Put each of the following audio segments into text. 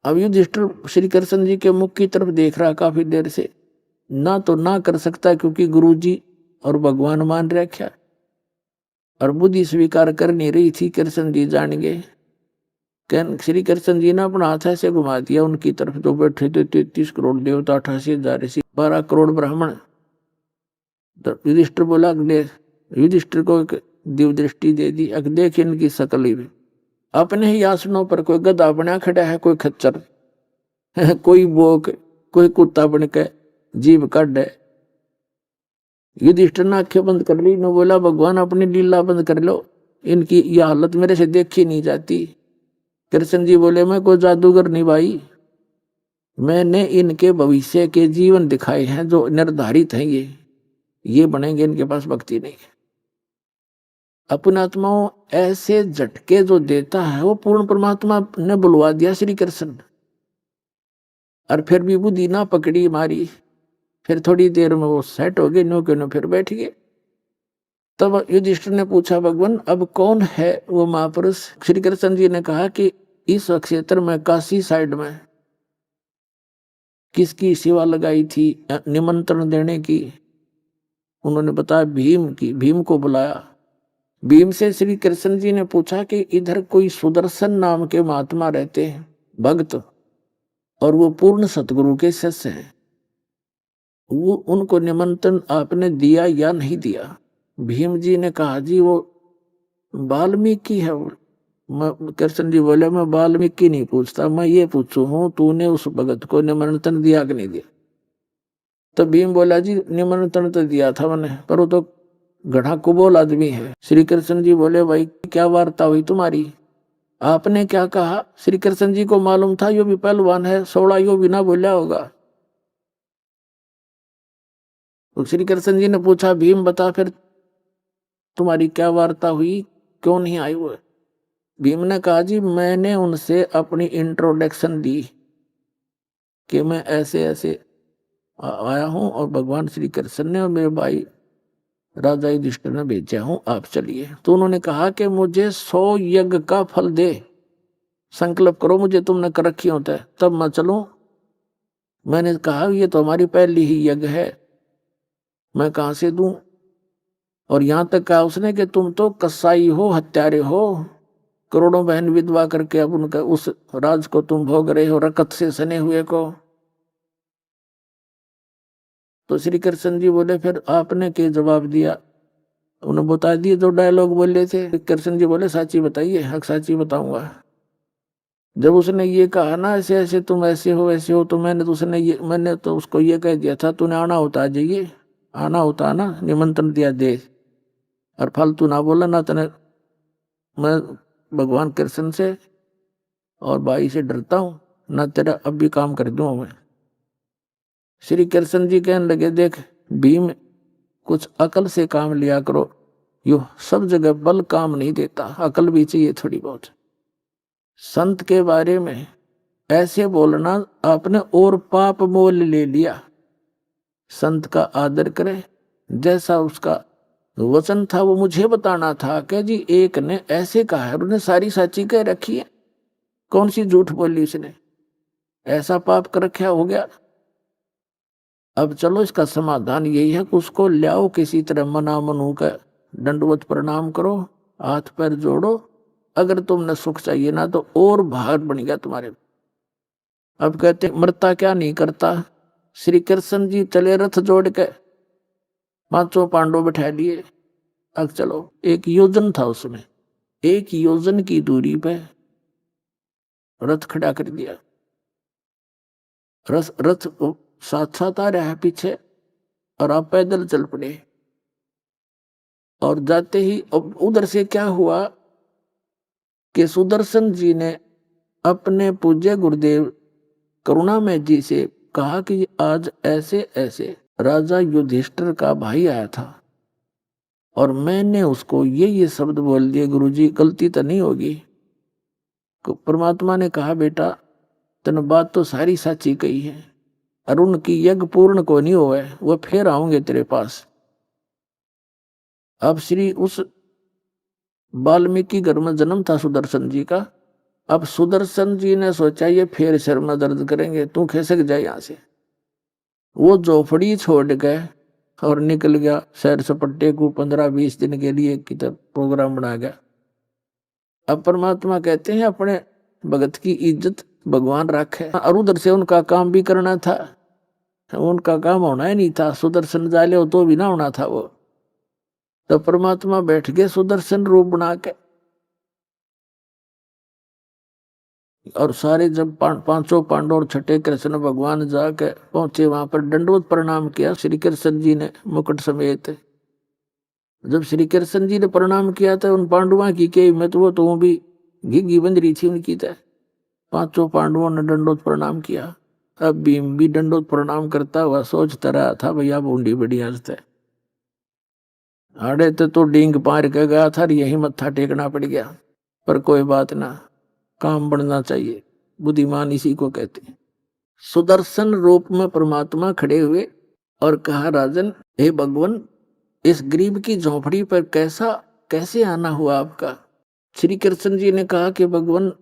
अब युधिष्ठिर श्री कृष्ण जी के मुख की तरफ देख रहा काफी देर से, ना तो ना कर सकता क्योंकि गुरु जी और भगवान मान रखा, और बुद्धि स्वीकार कर नहीं रही थी। कृष्ण जी जान गए। श्री कृष्ण जी ने अपना हाथ ऐसे घुमा दिया उनकी तरफ जो बैठे थे 33 करोड़ देवता, 88,000 ऋषि, 12 करोड़ ब्राह्मण। तो युधिष्ठिर बोला, युधिष्ठिर को एक दिव्य दृष्टि दे दी, अग देख इनकी शकल ही। अपने ही आसनों पर कोई गधा बना खड़ा है, कोई खच्चर कोई बोक, कोई कुत्ता बन के जीभ काट है। युधिष्ठिर ने आंखें बंद कर ली, ने बोला भगवान अपनी लीला बंद कर लो, इनकी यह हालत मेरे से देखी नहीं जाती। कृष्ण जी बोले मैं कोई जादूगर नहीं भाई, मैंने इनके भविष्य के जीवन दिखाए हैं जो निर्धारित हैं, ये बनेंगे, इनके पास भक्ति नहीं है। अपने आत्माओं ऐसे झटके जो देता है वो पूर्ण परमात्मा ने बुलवा दिया श्री कृष्ण, और फिर भी बुद्धि ना पकड़ी मारी। फिर थोड़ी देर में वो सेट हो गए, नो के नो फिर बैठ गए। तब युधिष्ठिर ने पूछा भगवान अब कौन है वो महापुरुष? श्री कृष्ण जी ने कहा कि इस क्षेत्र में काशी साइड में किसकी सेवा लगाई थी निमंत्रण देने की? उन्होंने बताया भीम की, भीम को बुलाया। भीम से श्री कृष्ण जी ने पूछा कि इधर कोई सुदर्शन नाम के महात्मा रहते हैं भक्त, और वो पूर्ण सतगुरु के शिष्य हैं, वो उनको निमंत्रण आपने दिया या नहीं दिया? भीम जी ने कहा जी वो वाल्मीकि है। कृष्ण जी बोले मैं वाल्मीकि नहीं पूछता, मैं ये पूछू हूँ तूने उस भगत को निमंत्रण दिया कि नहीं दिया? तो भीम बोला जी निमंत्रण तो दिया था मैंने, पर वो तो गधा कुबोल आदमी है। श्री कृष्ण जी बोले भाई क्या वार्ता हुई तुम्हारी, आपने क्या कहा? श्री कृष्ण जी को मालूम था यो भी पहलवान है, 16 यो भी ना बोला होगा। तो श्री कृष्ण जी ने पूछा भीम बता फिर तुम्हारी क्या वार्ता हुई, क्यों नहीं आई वो? भीम ने कहा जी मैंने उनसे अपनी इंट्रोडक्शन दी कि मैं ऐसे ऐसे आया हूं और भगवान श्री कृष्ण ने और मेरे भाई राजा युधिष्ठिर ने भेजा हूं, आप चलिए। तो उन्होंने कहा कि मुझे 100 यज्ञ का फल दे, संकल्प करो मुझे तुमने कर रखी होता है तब मैं चलूं। मैंने कहा ये तो हमारी पहली ही यज्ञ है, मैं कहां से दूं? और यहां तक कहा उसने कि तुम तो कसाई हो, हत्यारे हो, करोड़ों बहन विधवा करके अब उनका उस राज को तुम भोग रहे हो, रकत से सने हुए को। तो श्री कृष्ण जी बोले फिर आपने क्या जवाब दिया? उन्हें बता दिए जो डायलॉग बोले थे। कृष्ण जी बोले साची बताइए, हक साची बताऊंगा। जब उसने ये कहा ना ऐसे ऐसे तुम ऐसे हो वैसे हो, तो मैंने तो उसको ये कह दिया था तूने आना होता आ जाइए, आना होता ना, निमंत्रण दिया दे, और फालतू ना बोला ना तने। मैं भगवान कृष्ण से और भाई से डरता हूं ना, तेरा अब भी काम कर दूं मैं। श्री कृष्ण जी कहने लगे देख भीम कुछ अकल से काम लिया करो, यो सब जगह बल काम नहीं देता, अकल भी चाहिए थोड़ी बहुत। संत के बारे में ऐसे बोलना आपने और पाप मोल ले लिया। संत का आदर करे, जैसा उसका वचन था वो मुझे बताना था कि जी एक ने ऐसे कहा है, उन्हें सारी साची कह रखी है, कौन सी झूठ बोली उसने, ऐसा पाप कर रखा हो गया। अब चलो इसका समाधान यही है कि उसको लाओ किसी तरह मना मनू का दंडवत प्रणाम करो, हाथ पैर जोड़ो, अगर तुमने सुख चाहिए ना तो और भार बन गया तुम्हारे। अब कहते मरता क्या नहीं करता। श्री कृष्ण जी चले रथ जोड़ के, पांचों पांडव बैठा लिए। अब चलो एक योजन था उसमें, एक योजन की दूरी पे रथ खड़ा कर दिया। रथ साथ साथ आ रहा है पीछे, और आप पैदल चल पड़े। और जाते ही अब उधर से क्या हुआ कि सुदर्शन जी ने अपने पूज्य गुरुदेव करुणामय जी से कहा कि आज ऐसे ऐसे राजा युधिष्ठिर का भाई आया था और मैंने उसको ये शब्द बोल दिए, गुरुजी गलती तो नहीं होगी? तो परमात्मा ने कहा बेटा तने बात तो सारी सच्ची कही है, और उनकी यज्ञ पूर्ण को नहीं हुआ है, वो फिर आऊंगे तेरे पास। अब श्री उस वाल्मीकि घर में जन्म था सुदर्शन जी का, अब सुदर्शन जी ने सोचा ये फिर सिर में दर्द करेंगे, तू खिसक जाए यहाँ से। वो झोपड़ी छोड़ के और निकल गया सैर सपट्टे को 15-20 दिन के लिए की प्रोग्राम बना गया। अब परमात्मा कहते हैं अपने भगत की इज्जत भगवान रखे, और उधर से उनका काम भी करना था। उनका काम होना ही नहीं था, सुदर्शन जाले हो तो भी ना होना था वो। तो परमात्मा बैठ गए सुदर्शन रूप बना के, और सारे जब पांचों पांडव और छठे कृष्ण भगवान जाके पहुंचे वहां पर दंडवत प्रणाम किया श्री कृष्ण जी ने मुकुट समेत। जब श्री कृष्ण जी ने प्रणाम किया था उन पांडवों की के हिम्मत, वो तो भी घिघी बंध रही थी उनकी तय। पांचों पांडवों ने दंडवत प्रणाम किया। अब भीम भी दंडवत प्रणाम करता हुआ सोचता रहा था भैया बूंदी बड़ी हंसते आड़े तो डींग पार के गया था, यही मत्था टेकना पड़ गया। पर कोई बात ना, काम बढ़ना चाहिए, बुद्धिमान इसी को कहते हैं। सुदर्शन रूप में परमात्मा खड़े हुए और कहा राजन हे भगवान, इस गरीब की झोपड़ी पर कैसे आना हुआ आपका। श्री कृष्ण जी ने कहा कि भगवान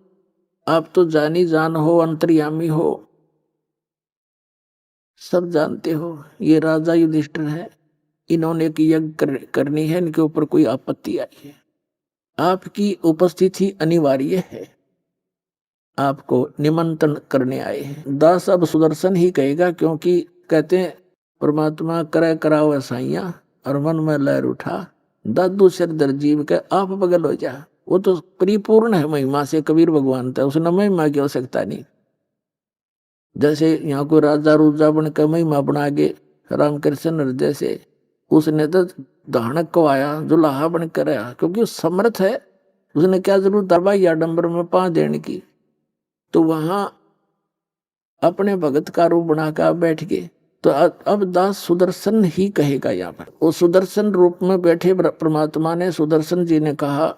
आप तो जानी जान हो, अंतर्यामी हो, सब जानते हो। ये राजा युधिष्ठिर है, इन्होंने एक यज्ञ करनी है, इनके ऊपर कोई आपत्ति आई है, आपकी उपस्थिति अनिवार्य है, आपको निमंत्रण करने आए हैं। दास अब सुदर्शन ही कहेगा, क्योंकि कहते हैं परमात्मा करे कराओ साइया और मन में लहर उठा, दादू सिर दर्जीव के आप बगल हो जा। वो तो परिपूर्ण है महिमा से, कबीर भगवान था, उसने महिमा की आवश्यकता नहीं। जैसे यहाँ को राजा रूजा बन कर महिमा बना के रामकृष्ण हृदय से, उसने तो धानक को आया जुलाहा बनकर आया, क्योंकि वो समर्थ है। उसने क्या जरूरत दरबाई आडम्बर में पा देने की। तो वहां अपने भगत का रूप बनाकर बैठ गए। तो अब दास सुदर्शन ही कहेगा यहाँ पर। वो सुदर्शन रूप में बैठे परमात्मा ने, सुदर्शन जी ने कहा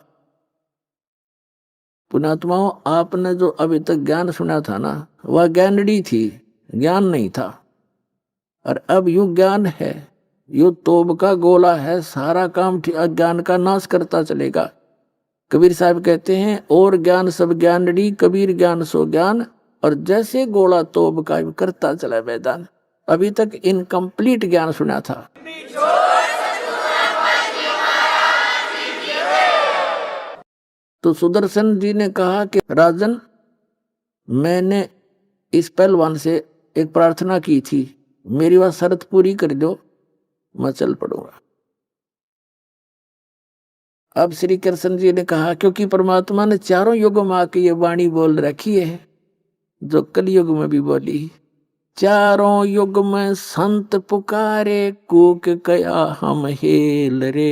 पुणात्माओं, आपने जो अभी तक ज्ञान सुना था ना, वह ज्ञानड़ी थी, ज्ञान नहीं था। और अब यू ज्ञान है, यू तोब का गोला है, सारा काम अज्ञान का नाश करता चलेगा। कबीर साहब कहते हैं और ज्ञान सब ज्ञानड़ी, कबीर ज्ञान सो ज्ञान, और जैसे गोला तोब का करता चला मैदान। अभी तक इनकम्प्लीट ज्ञान सुना था। तो सुदर्शन जी ने कहा कि राजन, मैंने इस पहलवान से एक प्रार्थना की थी, मेरी वह शर्त पूरी कर दो, मैं चल पड़ूंगा। अब श्री कृष्ण जी ने कहा, क्योंकि परमात्मा ने चारों युगों में आके ये वाणी बोल रखी है, जो कलयुग में भी बोली, चारों युग में संत पुकारे, कूक कया हम हेल रे,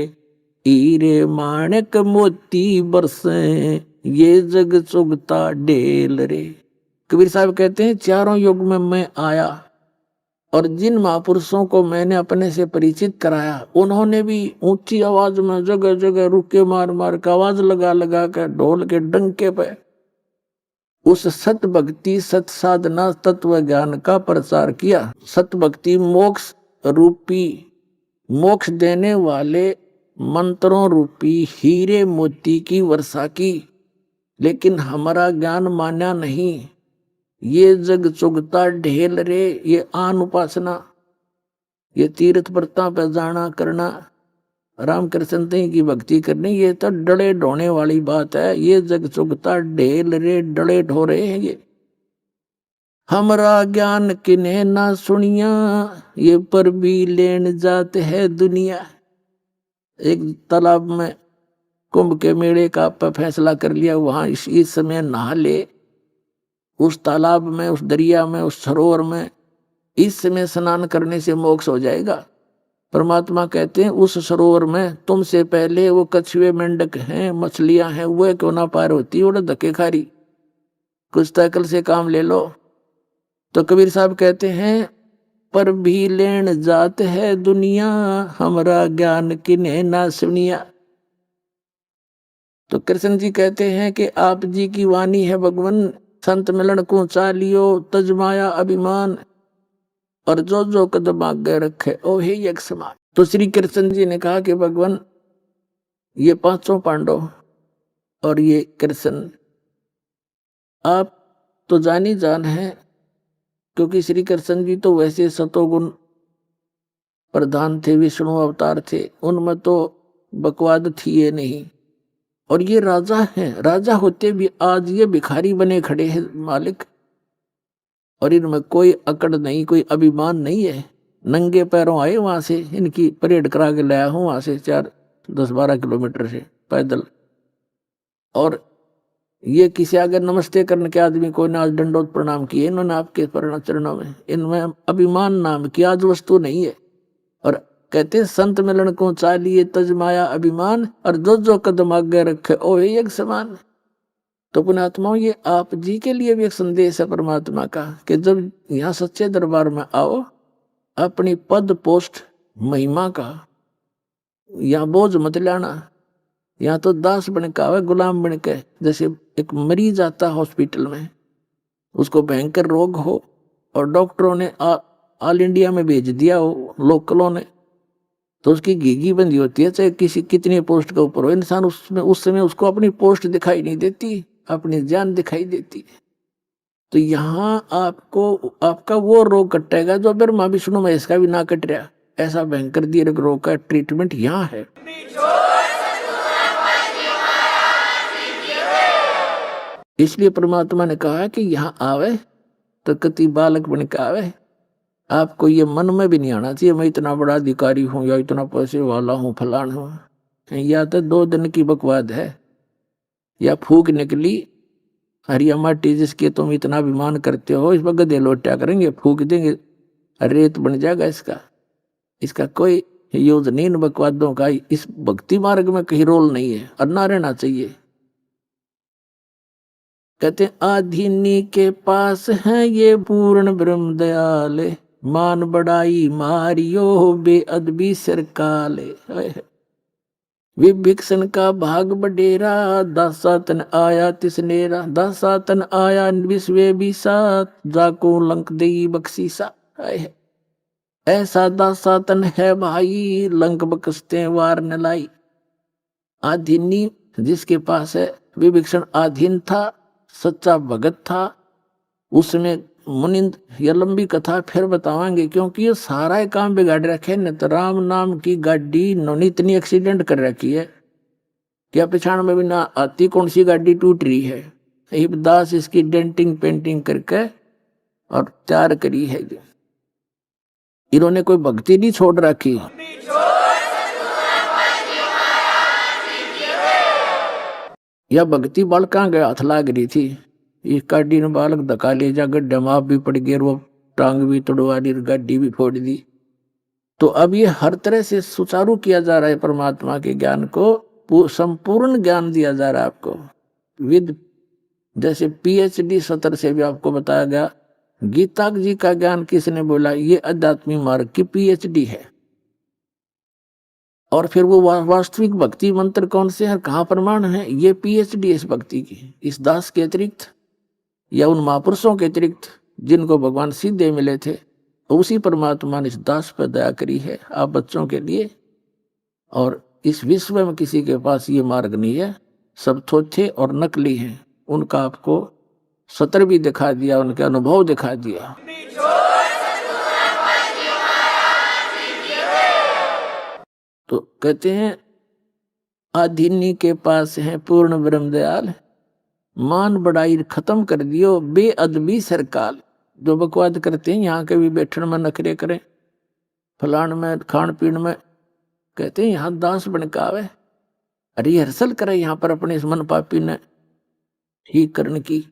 हीरे माणक मोती बरसे, ये जग चुगता ढेल रे। कबीर साहब कहते हैं चारों युग में मैं आया, और जिन महापुरुषों को मैंने अपने से परिचित कराया, उन्होंने भी ऊंची आवाज में जगह जगह रुके मार मार के आवाज लगा लगा कर ढोल के डंके पे उस सत भक्ति सत साधना तत्व ज्ञान का प्रचार किया। सत भक्ति मोक्ष रूपी, मोक्ष देने वाले मंत्रों रूपी हीरे मोती की वर्षा की, लेकिन हमारा ज्ञान मान्या नहीं। ये जग चुगता ढेल रे, ये आन उपासना, ये तीर्थ व्रता पे जाना करना, रामकृष्ण की भक्ति करनी, ये तो डले ढोने वाली बात है। ये जग चुगता ढेल रे, डले ढो रहे हैं ये। हमरा ज्ञान किन्हें ना सुनिया, ये पर भी लेन जाते है दुनिया। एक तालाब में कुंभ के मेले का फैसला कर लिया, वहां इस समय नहा ले, उस तालाब में, उस दरिया में, उस सरोवर में इस समय स्नान करने से मोक्ष हो जाएगा। परमात्मा कहते हैं उस सरोवर में तुमसे पहले वो कछुए मेंढक हैं, मछलियां हैं, वो क्यों ना पार होती, वो धक्के खा रही, कुछ तकल से काम ले लो। तो कबीर साहब कहते हैं पर भी लेन जात है दुनिया, हमरा ज्ञान किन्हें ना सुनिया। तो कृष्ण जी कहते हैं कि आप जी की वाणी है भगवान, संत मिलन को चालियो तजमाया अभिमान, और जो जो कदम आगे रखे ओ ही एक समान। तो श्री कृष्ण जी ने कहा कि भगवान, ये पांचों पांडव और ये कृष्ण आप तो जानी जान है, क्योंकि श्री कृष्ण जी तो वैसे सतोगुण प्रधान थे, विष्णु अवतार थे, उनमें तो बकवाद थी ये नहीं। और ये राजा हैं, राजा होते भी आज ये भिखारी बने खड़े हैं मालिक, और इनमें कोई अकड़ नहीं, कोई अभिमान नहीं है। नंगे पैरों आए वहां से, इनकी परेड करा के लाया हूं वहां से 4-10-12 किलोमीटर से पैदल। और ये किसी आगे नमस्ते करने के आदमी को ना आज दंडोत प्रणाम किए इन्होंने आपके चरणों में। इनमें अभिमान नाम की आज वस्तु नहीं है। और कहते हैं संत मिलन को चालिए तजमाया अभिमान, और जो कदम आगे रखे ओ एक समान। तो पुण्यात्माओं, ये आप जी के लिए भी एक संदेश है परमात्मा का, कि जब यहाँ सच्चे दरबार में आओ, अपनी पद पोस्ट महिमा का यहाँ बोझ मत लाना। यहाँ तो दास बन के आवे, गुलाम बन के। जैसे एक मरीज आता हॉस्पिटल में, उसको भयंकर रोग हो और डॉक्टरों ने ऑल इंडिया में भेज दिया हो, लोकलों ने, तो उसकी घीघी बंदी होती है, चाहे किसी कितनी पोस्ट के ऊपर हो इंसान, उसमें उस समय उसको अपनी पोस्ट दिखाई नहीं देती, अपनी जान दिखाई देती। तो यहाँ आपको आपका वो रोग कटेगा जो ब्रह्मा विष्णु महेश का भी ना कट रहा। ऐसा भयंकर दीर्घ रोग का ट्रीटमेंट यहाँ है। इसलिए परमात्मा ने कहा कि यहाँ आवे तो कति बालक बन के आवे। आपको ये मन में भी नहीं आना चाहिए मैं इतना बड़ा अधिकारी हूं या इतना पैसे वाला हूं फलान हूं। या तो 2 दिन की बकवाद है, या फूक निकली हरिया माटी जिसके तुम इतना अभिमान करते हो, इस पर गधे लोटा करेंगे, फूक देंगे, रेत बन जाएगा इसका। इसका कोई यूज नहीं, इन बकवादों का इस भक्ति मार्ग में कहीं रोल नहीं है, और ना रहना चाहिए। कहते आधीनी के पास है ये पूर्ण ब्रह्म दयाले, मान बड़ाई मारियो बेअदबी सरकाले। विभीषण का भाग बडेरा, दासा तन आया तिसनेरा, दासा तन आया विश्वे बीसा, जाको लंक देई बख्शीसा। ऐसा दासा तन है भाई, लंक बकसते वार न लाई। आधीनी जिसके पास है, विभीषण आधीन था, सच्चा भगत था। उसमें मुनिंद, यह लंबी कथा फिर बतावांगे, क्योंकि ये सारा ही काम बिगाड़ रखे न। तो राम नाम की गाड़ी इन्होंने इतनी एक्सीडेंट कर रखी है क्या पिछाड़ में भी ना आती कौन सी गाड़ी टूट रही है। हिबदास इसकी डेंटिंग पेंटिंग करके और तैयार करी है। इन्होंने कोई भक्ति नहीं छोड़ रखी। यह भक्ति बालका के हाथ लाग रही थी। इस गाड़ी ने बालक धक्का ले जा, गड्ढे में आप भी पड़ गए, वो टांग भी तोड़वा दी, गाड़ी भी फोड़ दी। तो अब ये हर तरह से सुचारू किया जा रहा है। परमात्मा के ज्ञान को संपूर्ण ज्ञान दिया जा रहा है आपको विद, जैसे पीएचडी सत्र से भी आपको बताया गया। गीता जी का ज्ञान किसने बोला? ये आध्यात्मिक मार्ग की पीएचडी है। और फिर वो वास्तविक भक्ति मंत्र कौन से है, कहाँ प्रमाण है? ये पीएचडी इस भक्ति की, इस दास के अतिरिक्त या उन महापुरुषों के अतिरिक्त जिनको भगवान सीधे मिले थे, उसी परमात्मा ने इस दास पर दया करी है आप बच्चों के लिए। और इस विश्व में किसी के पास ये मार्ग नहीं है, सब थोथे और नकली हैं। उनका आपको सत्र भी दिखा दिया, उनके अनुभव दिखा दिया। तो कहते हैं आधीनी के पास है पूर्ण ब्रह्म दयाल, मान बड़ाई खत्म कर दियो बेअदबी सरकाल। जो बकवाद करते हैं यहाँ के भी बैठन में नखरे करें, फलान में खान पीन में, कहते हैं यहाँ दास बन के आवे, रिहर्सल करे यहाँ पर अपने इस मन पापी ने ठीक करने की।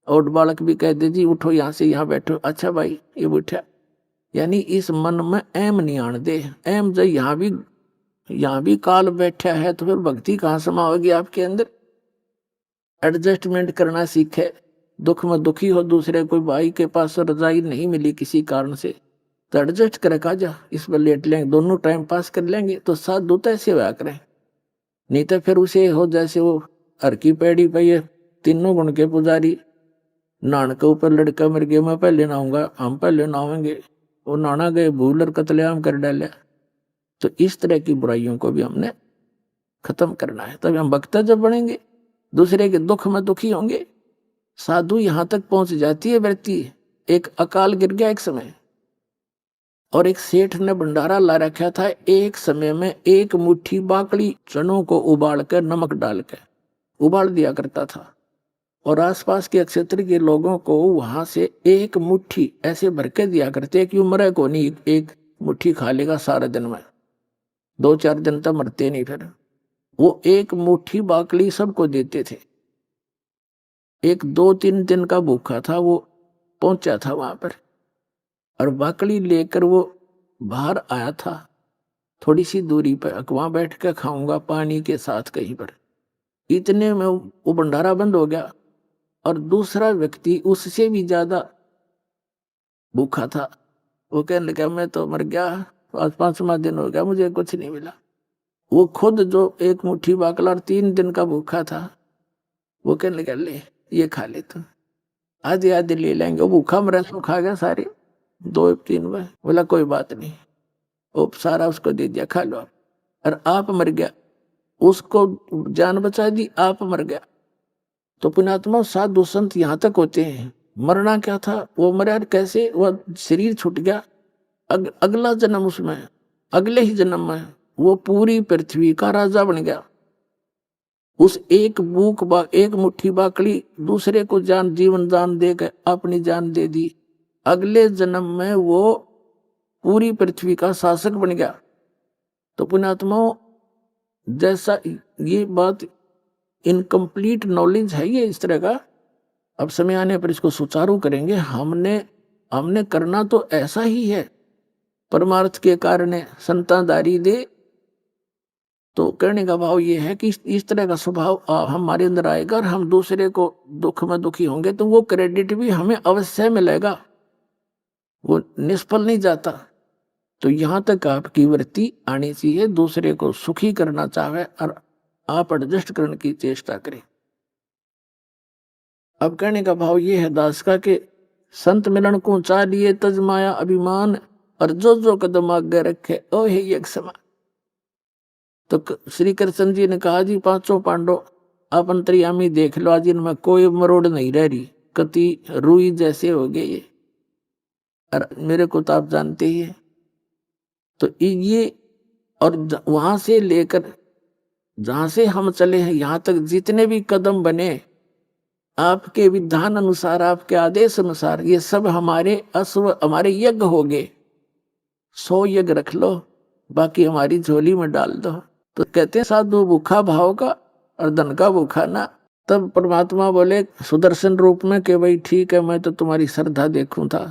और बालक भी कह दे जी उठो यहाँ से, यहाँ बैठो, अच्छा भाई ये बैठा। यानी इस मन में एम नहीं आने दे। एम जो यहाँ भी काल बैठा है तो फिर भक्ति कहाँ समाओगी आपके अंदर। एडजस्टमेंट करना सीखे। दुख में दुखी हो दूसरे, कोई भाई के पास रजाई नहीं मिली किसी कारण से, तो एडजस्ट करे का जा इस पर लेट लेंगे, दोनों टाइम पास कर लेंगे, तो साथ दूत ऐसे हुआ करें। नहीं तो फिर उसे हो जैसे वो हर की पैड़ी पे ये तीनों गुण के पुजारी, नान के ऊपर लड़का मर गया, मैं पहले नहाऊंगा, हम पहले नहाएंगे, वो नाना गए भूल और कतलेआम कर डाला। तो इस तरह की बुराइयों को भी हमने खत्म करना है, तभी हम भक्त जब बनेंगे, दूसरे के दुख में दुखी होंगे, साधु यहां तक पहुंच जाती है वृत्ति। एक अकाल गिर गया एक समय, और एक सेठ ने भंडारा ला रखा था। एक समय में एक मुट्ठी बाकड़ी चनों को उबाल कर नमक डाल कर उबाल दिया करता था, और आसपास के क्षेत्र के लोगों को वहां से एक मुट्ठी ऐसे भर के दिया करते कि मरे को नहीं, एक मुट्ठी खा लेगा सारे दिन में, 2-4 दिन तक मरते नहीं। फिर वो एक मुट्ठी बाकड़ी सबको देते थे। एक 2-3 दिन का भूखा था, वो पहुंचा था वहां पर, और बाकड़ी लेकर वो बाहर आया था थोड़ी सी दूरी पर, वहां बैठ कर खाऊंगा पानी के साथ कहीं पर। इतने में वो भंडारा बंद हो गया, और दूसरा व्यक्ति उससे भी ज्यादा भूखा था। वो कहने लगा मैं तो मर गया, आज 5वां दिन हो गया, मुझे कुछ नहीं मिला। वो खुद जो एक मुट्ठी बाकला और 3 दिन का भूखा था, वो कहने लगा ले ये खा ले तुम, आधे आधे ले लेंगे। वो भूखा मरा तो खा गया सारे 2-3 में। बोला कोई बात नहीं, वो सारा उसको दे दिया, खा लो आप। और आप मर गया, उसको जान बचा दी, आप मर गया। तो पुण्यात्मा साधु संत यहाँ तक होते हैं। मरना क्या था, वो मरा कैसे, वह शरीर छूट गया, अगला जन्म उसमें, अगले ही जन्म में वो पूरी पृथ्वी का राजा बन गया। उस एक एक मुट्ठी बाकड़ी दूसरे को जान जीवन दान देकर अपनी जान दे दी। अगले जन्म में वो पूरी पृथ्वी का शासक बन गया। तो पुण्यात्माओं, जैसा ये बात इनकम्प्लीट नॉलेज है ये इस तरह का, अब समय आने पर इसको सुचारू करेंगे। हमने करना तो ऐसा ही है, परमार्थ के कारण संतानदारी दे। तो कहने का भाव ये है कि इस तरह का स्वभाव हमारे अंदर आएगा, और हम दूसरे को दुख में दुखी होंगे तो वो क्रेडिट भी हमें अवश्य मिलेगा, वो निष्फल नहीं जाता। तो यहां तक आपकी वृत्ति आनी चाहिए, दूसरे को सुखी करना चाहे और आप एडजस्ट करने की चेष्टा करें। अब कहने का भाव ये है दास का कि संत मिलन को चाह लिए तजमाया अभिमान, और जो कदम आगे रखे ओ है एक समान। तो श्री कृष्ण जी ने कहा जी 5 पांडव आप अंतर्यामी देख लो, आज इनमें कोई मरोड़ नहीं रह रही, कति रुई जैसे हो गए ये, और मेरे को तो आप जानते ही है। तो ये, और वहां से लेकर जहां से हम चले हैं यहां तक जितने भी कदम बने आपके विधान अनुसार, आपके आदेश अनुसार, ये सब हमारे यज्ञ हो गए। 100 यज्ञ रख लो, बाकी हमारी झोली में डाल दो। तो कहते हैं साधु भूखा भाव का और धन का भूखा ना। तब परमात्मा बोले सुदर्शन रूप में कि भाई ठीक है, मैं तो तुम्हारी श्रद्धा देखूं था,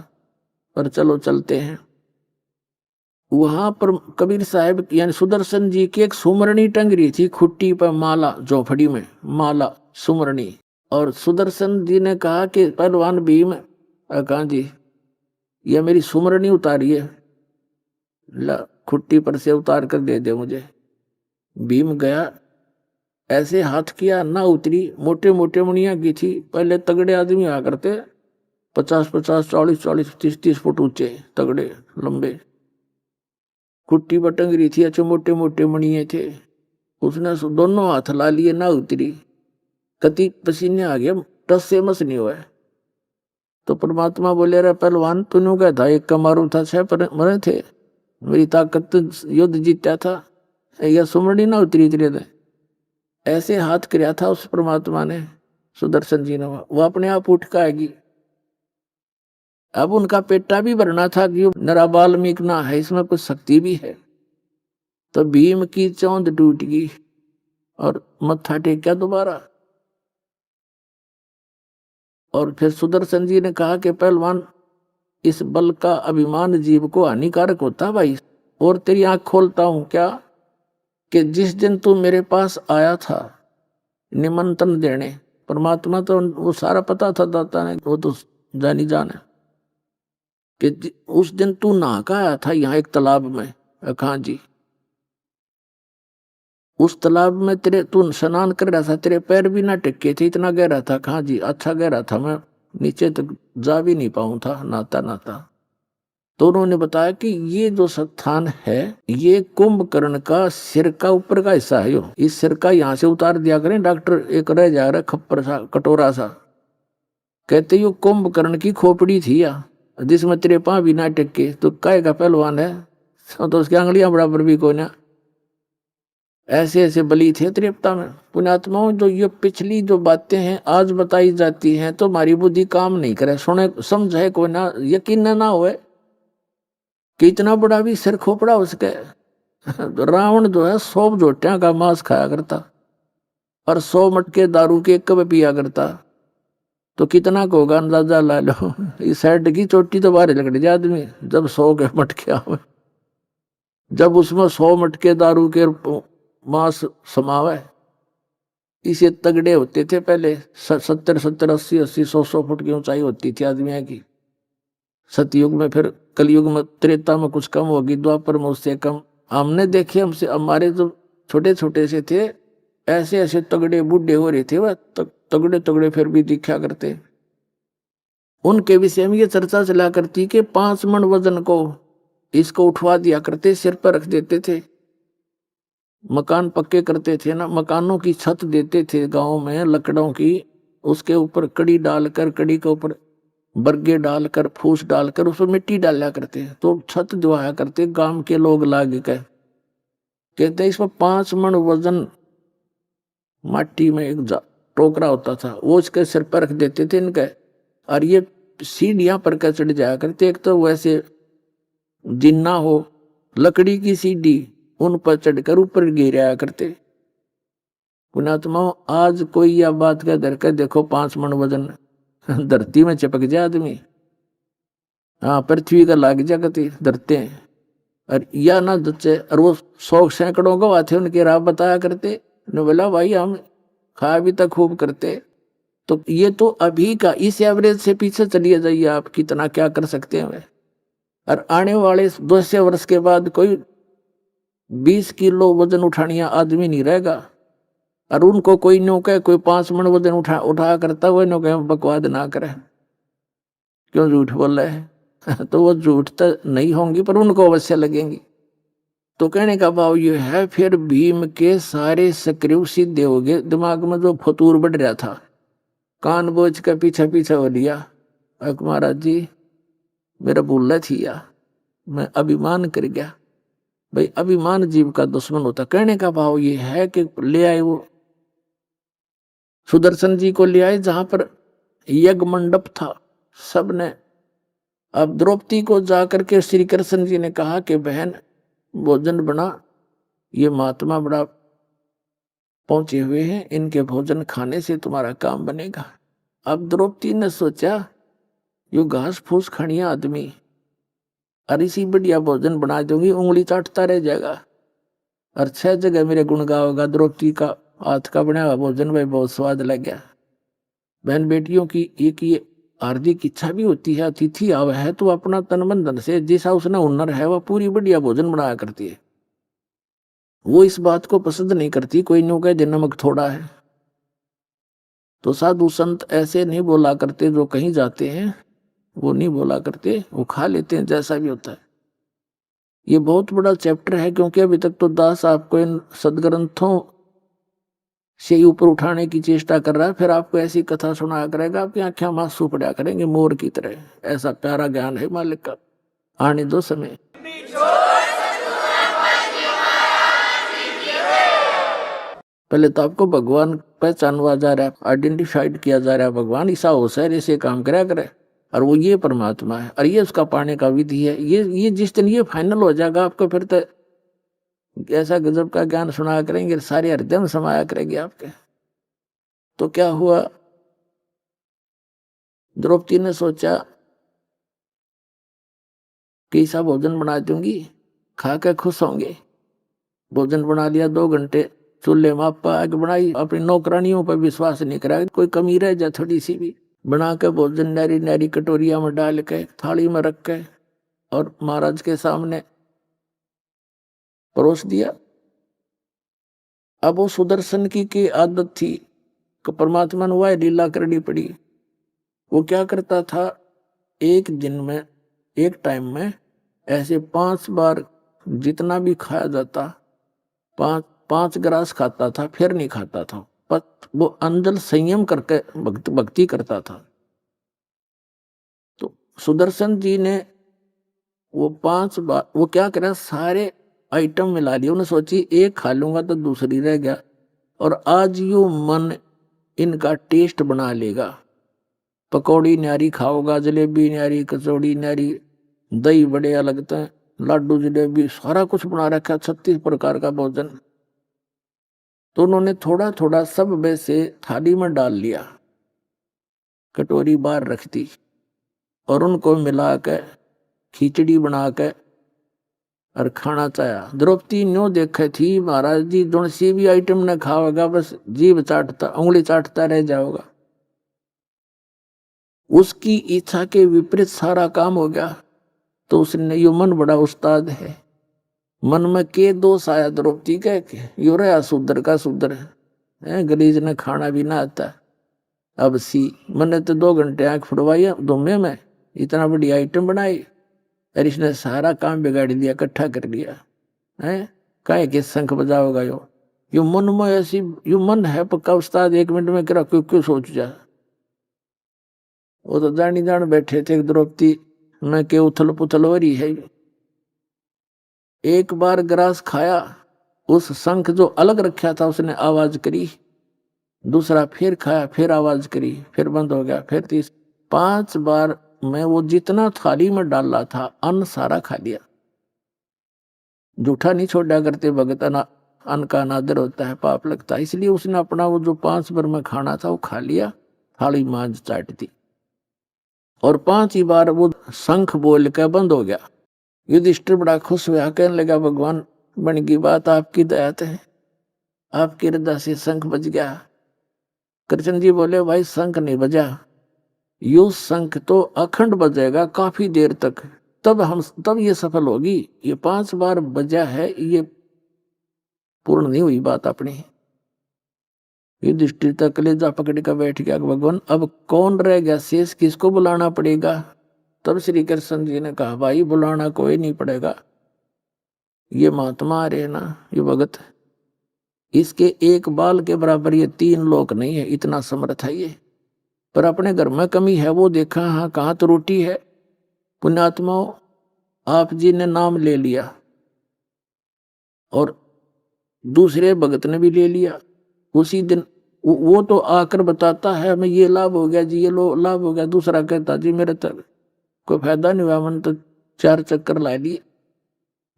पर चलो चलते हैं। वहां पर कबीर साहब यानी सुदर्शन जी की एक सुमरणी टंग रही थी खुट्टी पर, माला, झोपड़ी में माला सुमरणी। और सुदर्शन जी ने कहा कि पहलवान भीम, कहा जी ये मेरी सुमरणी उतारिए, खुट्टी पर से उतार कर दे दे मुझे। भीम गया, ऐसे हाथ किया, ना उतरी। मोटे मोटे मुनिया की थी, पहले तगड़े आदमी आ करते 50-50, 40-40, 30-30 फुट ऊंचे, तगड़े लंबे, खुट्टी पर टंग रही थी, अच्छे मोटे मोटे मणिये थे। उसने दोनों हाथ ला लिए, ना उतरी, कति पसीने आ गया, टस से मस नहीं हुआ। तो परमात्मा बोले रे पहलवान, तूने क्या था, एक का मारू था, 6 पर मरे थे, मेरी ताकत युद्ध जीता था, या सुमरणी ना उतरी थे। ऐसे हाथ किया था उस परमात्मा ने, सुदर्शन जी ने, वो अपने आप उठ का आएगी। अब उनका पेटा भी भरना था कि नरा वाल्मीकि ना है, इसमें कुछ शक्ति भी है। तो भीम की चौंध टूट गई और मत्था टेका दोबारा। और फिर सुदर्शन जी ने कहा कि पहलवान, इस बल का अभिमान जीव को हानिकारक होता भाई, और तेरी आंख खोलता हूं क्या कि जिस दिन तू मेरे पास आया था निमंत्रण देने, परमात्मा तो वो सारा पता था दाता ने, वो तो जानी जान है, कि उस दिन तू नहा का आया था यहाँ एक तालाब में। कहा जी, उस तालाब में तेरे तू स्नान कर रहा था, तेरे पैर भी ना टिके थे, इतना गहरा था। कहा जी, अच्छा गहरा था, मैं नीचे तक जा भी नहीं पाऊं था नाता नाता। तो उन्होंने बताया कि ये जो स्थान है ये कुंभकर्ण का सिर का ऊपर का हिस्सा है। इस सिर का यहाँ से उतार दिया करें डॉक्टर, एक रह जा रहा खप्पर सा, कटोरा सा, कहते यो कुंभकर्ण की खोपड़ी थी या, जिसमें तेरे पांव भी ना टेके तो काय का पहलवान है, तो उसकी आंगलियां बराबर भी कोई ना। ऐसे ऐसे बलि थे त्रेपता में। पुण्यात्माओं, जो ये पिछली जो बातें हैं आज बताई जाती हैं तो हमारी बुद्धि काम नहीं करे, सुने समझे कोई ना, यकीन ना होए कि इतना बड़ा भी सिर खोपड़ा उसके। तो रावण जो है 100 जोटियां का मांस खाया करता और 100 मटके दारू के एक कप पिया करता, तो कितना को होगा अंदाजा ला लो। इस साइड की चोटी तो बाहर लकड़ी जाए आदमी जब 100 के मटके आवे, जब उसमें 100 मटके दारू के मांस समावे। इसे तगड़े होते थे पहले, 70 80 80 100 फुट की ऊंचाई होती थी आदमियों की। सतयुग में, फिर कलयुग में, त्रेता में कुछ कम होगी, द्वापर में उससे कम। हमने देखे, हमसे हमारे जो छोटे छोटे से थे, ऐसे ऐसे तगड़े बूढ़े हो रहे थे, वह तगड़े तगड़े फिर भी दिखा करते। उनके विषय में ये चर्चा चला करती कि 5 मन वजन को इसको उठवा दिया करते, सिर पर रख देते थे। मकान पक्के करते थे ना, मकानों की छत देते थे गांव में लकड़ों की, उसके ऊपर कड़ी डालकर, कड़ी के ऊपर बरगे डालकर, फूस डालकर उसमें मिट्टी डाला करते, तो छत दुआया करते गांव के लोग लाग के। कहते इसमें 5 मन वजन माटी में एक टोकरा होता था, वो इसके सिर पर रख देते थे इनके, और ये सीढ़ियां पर का चढ़ जाया करते। एक तो वैसे जिन्ना हो, लकड़ी की सीढ़ी, उन पर चढ़कर ऊपर गिराया करते। पुण्यात्माओं, आज कोई यह बात कह धर कर देखो 5 मन वजन धरती में चिपक जाए आदमी, हाँ पृथ्वी का लाग जाती धरते हैं, और या ना दच्चे, और वो 100 सैकड़ों गवाह थे उनके राह बताया करते। ने बोला भाई हम खा भी तक खूब करते। तो ये तो अभी का, इस एवरेज से पीछे चलिए जाइए आप, कितना क्या कर सकते हैं। और आने वाले 200 वर्ष के बाद कोई 20 किलो वजन उठानिया आदमी नहीं रहेगा। और उनको कोई नो कहे कोई 5 मन वजन उठा करता, वो नो कहे बकवाद ना करे, क्यों झूठ बोल रहे हैं। तो वो झूठ तो नहीं होंगी पर उनको अवश्य लगेंगी। तो कहने का भाव ये है, फिर भीम के सारे सक्रिय सीधे हो गए, दिमाग में जो फतूर बढ़ रहा था, कान बोझ का पीछा पीछा हो लिया। महाराज जी मेरा भूल थी या मैं अभिमान कर गया। भाई अभिमान जीव का दुश्मन होता। कहने का भाव ये है कि ले आए वो सुदर्शन जी को, ले आए जहां पर यज्ञ मंडप था सबने। अब द्रौपदी को जाकर के श्री कृष्ण जी ने कहा कि बहन भोजन बना, ये महात्मा बड़ा पहुंचे हुए हैं, इनके भोजन खाने से तुम्हारा काम बनेगा। अब द्रौपदी ने सोचा यो घास फूस खानिया आदमी, और इसी बढ़िया भोजन बना दूंगी, उंगली चाटता रह जाएगा। और 6 जगह मेरे गुण गाओगा, द्रौपदी का हाथ का बनाया हुआ भोजन भाई बहुत स्वाद लग गया। बहन बेटियों की एक ये हार्दिक इच्छा भी होती है, अतिथि आवा है तो अपना तन मन धन से जैसा उसने हुनर है वह पूरी बढ़िया भोजन बनाया करती है। वो इस बात को पसंद नहीं करती कोई न्यू कहे नमक थोड़ा है। तो साधु संत ऐसे नहीं बोला करते, जो कहीं जाते हैं वो नहीं बोला करते, वो खा लेते हैं जैसा भी होता है। ये बहुत बड़ा चैप्टर है, क्योंकि अभी तक तो दास आपको इन सदग्रंथों से ही ऊपर उठाने की चेष्टा कर रहा है, फिर आपको ऐसी कथा सुनाया करेगा, आपकी आंखें मासूम पड़ा करेंगे मोर की तरह। ऐसा प्यारा ज्ञान है मालिक का। आने दो समय। पहले तो आपको भगवान पहचानवा जा रहा है, आइडेंटिफाइड किया जा रहा है, भगवान ईसा हो सर ऐसे काम करा करे, और वो ये परमात्मा है, और ये उसका पाने का विधि है। ये जिस दिन ये फाइनल हो जाएगा आपको, फिर तो ऐसा गजब का ज्ञान सुनाया करेंगे, सारे हृदय में समाया करेंगे आपके। तो क्या हुआ, द्रौपदी ने सोचा कि ऐसा भोजन बना दूंगी, खा के खुश होंगे। भोजन बना लिया, 2 घंटे चूल्हे में आग बनाई, अपनी नौकरानियों पर विश्वास नहीं करा, कोई कमी रह जाए थोड़ी सी भी। बना के भोजन नारी नारी कटोरिया में डाल के थाली में रख के और महाराज के सामने परोस दिया। अब वो सुदर्शन की आदत थी कि परमात्मा ने वह लीला करनी पड़ी। वो क्या करता था, एक दिन में, एक टाइम में ऐसे 5 बार जितना भी खाया जाता, 5 ग्रास खाता था, फिर नहीं खाता था। पर वो अंदर संयम करके भक्ति करता था। सुदर्शन जी ने वो 5 बार वो क्या करा, सारे आइटम मिला लिए। उन्हें सोची एक खा लूंगा तो दूसरी रह गया, और आज यू मन इनका टेस्ट बना लेगा। पकौड़ी न्यारी खाओगा, जलेबी न्यारी, कचौड़ी न्यारी, दही बढ़िया लगता है, लाडू जलेबी सारा कुछ बना रखा, 36 प्रकार का भोजन। तो उन्होंने थोड़ा थोड़ा सब में से थाली में डाल लिया, कटोरी बाहर रख दी, और उनको मिला के खिचड़ी बना के और खाना चाया। द्रौपदी न्यो देखे थी महाराज जी जो सी भी आइटम ने खाओगा बस जीभ चाटता, उंगली चाटता रह जाओगा। उसकी इच्छा के विपरीत सारा काम हो गया। तो उसने यो मन बड़ा उस्ताद है, मन में के दोष आया द्रौपदी का, यो रहा शूद्र का शूद्र है, गलीज ने खाना भी ना आता। अब सी मैंने तो 2 घंटे आंख फुड़वाई दुमे में, इतना बड़ी आइटम बनाई, और इसने सारा काम बिगाड़ दिया, इकट्ठा कर लिया है। काहे के शंख बजाओगा यो मन में ऐसी, यो मन है पक्का उस्ताद, 1 मिनट में करा क्यों क्यों सोच जा। वो तो जानी जान बैठे थे द्रौपदी में के उथल पुथल हो रही है। एक बार ग्रास खाया, उस शंख जो अलग रखा था उसने आवाज करी, दूसरा फिर खाया, फिर आवाज करी, फिर बंद हो गया, फिर 5 बार मैं वो जितना थाली में डाला था अन्न सारा खा लिया। जूठा नहीं छोड़ा करते भगत, अन्न का अनादर होता है, पाप लगता है, इसलिए उसने अपना वो जो 5 बार में खाना था वो खा लिया, थाली मांझ चाट दी, और 5 ही बार वो शंख बोल के बंद हो गया। युधिष्ठिर बड़ा खुश हुआ, कहने लगा भगवान बन की बात, आपकी दया है, आपकी हृदय से शंख बज गया। कृष्ण जी बोले भाई शंख नहीं बजा, यो शंख तो अखंड बजेगा काफी देर तक, तब ये सफल होगी। ये 5 बार बजा है, ये पूर्ण नहीं हुई बात अपनी। युधिष्ठिर तक कलेजा पकड़ कर बैठ गया, भगवान अब कौन रह गया शेष, किसको बुलाना पड़ेगा। तब श्री कृष्ण जी ने कहा भाई बुलाना कोई नहीं पड़ेगा, ये महात्मा रहे ना, ये भगत, इसके एक बाल के बराबर ये 3 लोक नहीं है, इतना समर्थ है ये। पर अपने घर में कमी है वो देखा, हाँ कहाँ तो रोटी है। पुण्यात्माओं आप जी ने नाम ले लिया, और दूसरे भगत ने भी ले लिया उसी दिन। वो तो आकर बताता है हमें ये लाभ हो गया जी, ये लाभ हो गया, दूसरा कहता जी मेरे तक कोई फायदा नहीं हुआ, मन तो 4 चक्कर ला लिए।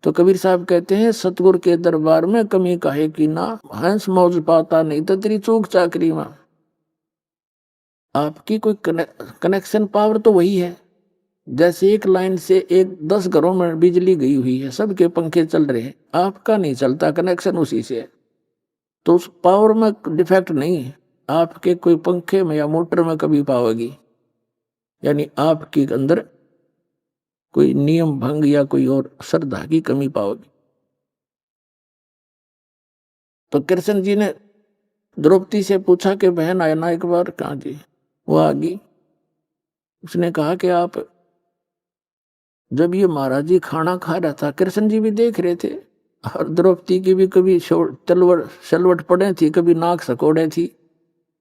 तो कबीर साहब कहते हैं सतगुरु के दरबार में कमी काहे की ना, हंस मौज पाता नहीं तो तेरी चूक चाकरी में। आपकी कोई कनेक्शन पावर तो वही है, जैसे एक लाइन से 10 घरों में बिजली गई हुई है, सबके पंखे चल रहे हैं, आपका नहीं चलता, कनेक्शन उसी से है। तो उस पावर में डिफेक्ट नहीं है, आपके कोई पंखे में या मोटर में कभी पाओगी, यानी आपके अंदर कोई नियम भंग या कोई और श्रद्धा की कमी पाओगी। तो कृष्ण जी ने द्रौपदी से पूछा कि बहन आया ना एक बार, कहाँ जी, वो आ गई। उसने कहा कि आप जब ये महाराज जी खाना खा रहा था, कृष्ण जी भी देख रहे थे, और द्रौपदी की भी कभी सलवट पड़े थी, कभी नाक सकोड़े थी,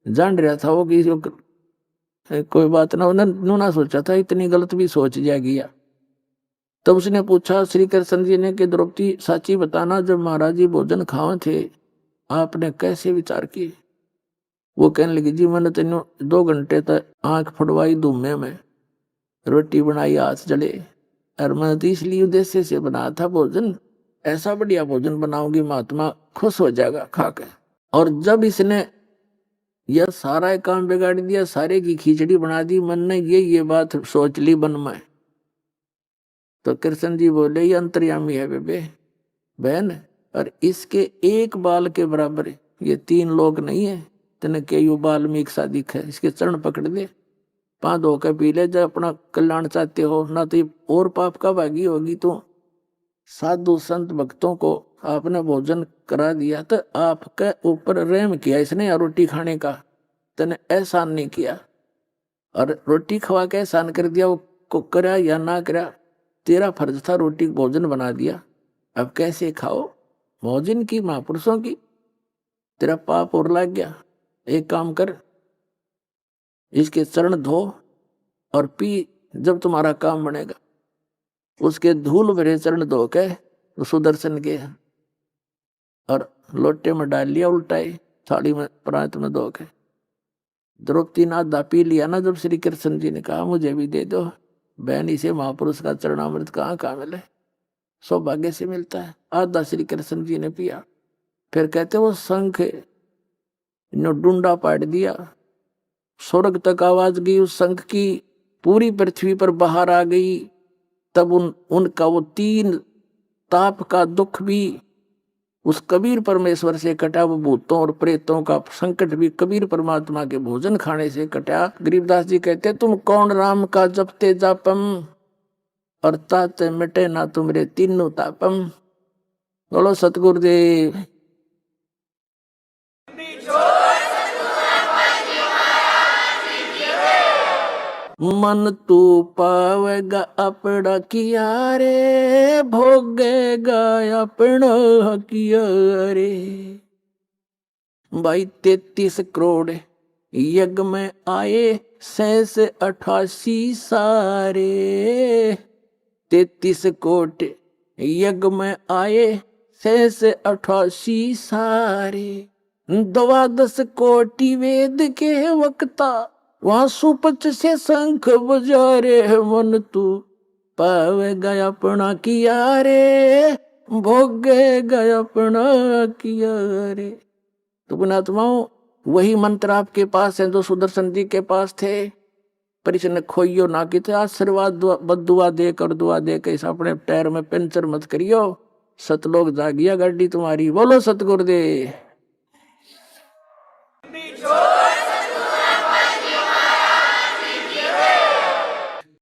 जान रहा था वो कि कोई बात ना, उन्होंने ना सोचा था इतनी गलत भी सोच जाएगी। तब उसने पूछा श्री कृष्ण जी ने कि द्रौपदी साची बताना, जब महाराज जी भोजन खावे थे आपने कैसे विचार किए। वो कहने लगी जी मैंने तेन 2 घंटे तक आंख फड़वाई धूमे में, रोटी बनाई हाथ जले, और मैं तो इसलिए उद्देश्य से बनाया था भोजन, ऐसा बढ़िया भोजन बनाऊंगी महात्मा खुश हो जाएगा खा के। और जब इसने यह सारा काम बिगाड़ दिया, सारे की खिचड़ी बना दी, मन ने ये बात सोच ली मन में। तो कृष्ण जी बोले ये अंतर्यामी है बेबे बहन, और इसके एक बाल के बराबर ये 3 लोग नहीं है, तेने के यू बाल में एक सादिक है, इसके चरण पकड़ ले, पाँव धो के पी ले, जब अपना कल्याण चाहते हो ना तो और पाप का भागी होगी। तो साधु संत भक्तों को आपने भोजन करा दिया तो आपके ऊपर रहम किया इसने, रोटी खाने का तेने एहसान नहीं किया, और रोटी खवा के एहसान कर दिया, वो करा या ना करा तेरा फर्ज था, रोटी भोजन बना दिया, अब कैसे खाओ भोजन की महापुरुषों की, तेरा पाप और लग गया। एक काम कर, इसके चरण धो और पी जब तुम्हारा काम बनेगा। उसके धूल भरे चरण धो के तो सुदर्शन गया और लोटे में डाल लिया उल्टाई, थाली में प्रांत में धो के। द्रौपदी ने आधा पी लिया ना, जब श्री कृष्ण जी ने कहा मुझे भी दे दो, बहन इसे महापुरुष का चरणामृत कहाँ मिले, सौभाग्य से मिलता है। आधा श्री कृष्ण जी ने पिया। फिर कहते वो शंख ने डूंडा पाट दिया, स्वर्ग तक आवाज गई उस शंख की, पूरी पृथ्वी पर बाहर आ गई। तब उनका वो 3 ताप का दुख भी उस कबीर परमेश्वर से कटा, वो भूतों और प्रेतों का संकट भी कबीर परमात्मा के भोजन खाने से कटा। गरीबदास जी कहते तुम कौन राम का जपते जापम, और ताते मिटे ना तुमरे तीनों तापम। बोलो सतगुरुदेव। मन तू पावेगा अपना किया रे, भोगेगा अपना किया रे। भाई 33 करोड़ यज्ञ में आए, 88 सारे। 33 कोट यज्ञ में आए, 88 सारे। 12 कोटि वेद के वक्ता, वहां सुपच से शंख बजारे। मन तू पावेगा अपना किया रे, भोगेगा अपना किया रे। तो पुणात्माओं, वही मंत्र आपके पास है जो सुदर्शन जी के पास थे। पर इसने खोइयो ना कि आशीर्वाद बदुआ दे कर दुआ दे के अपने पैर में पंचर मत करियो। सतलोक जागिया गाड़ी तुम्हारी। बोलो सतगुरुदेव।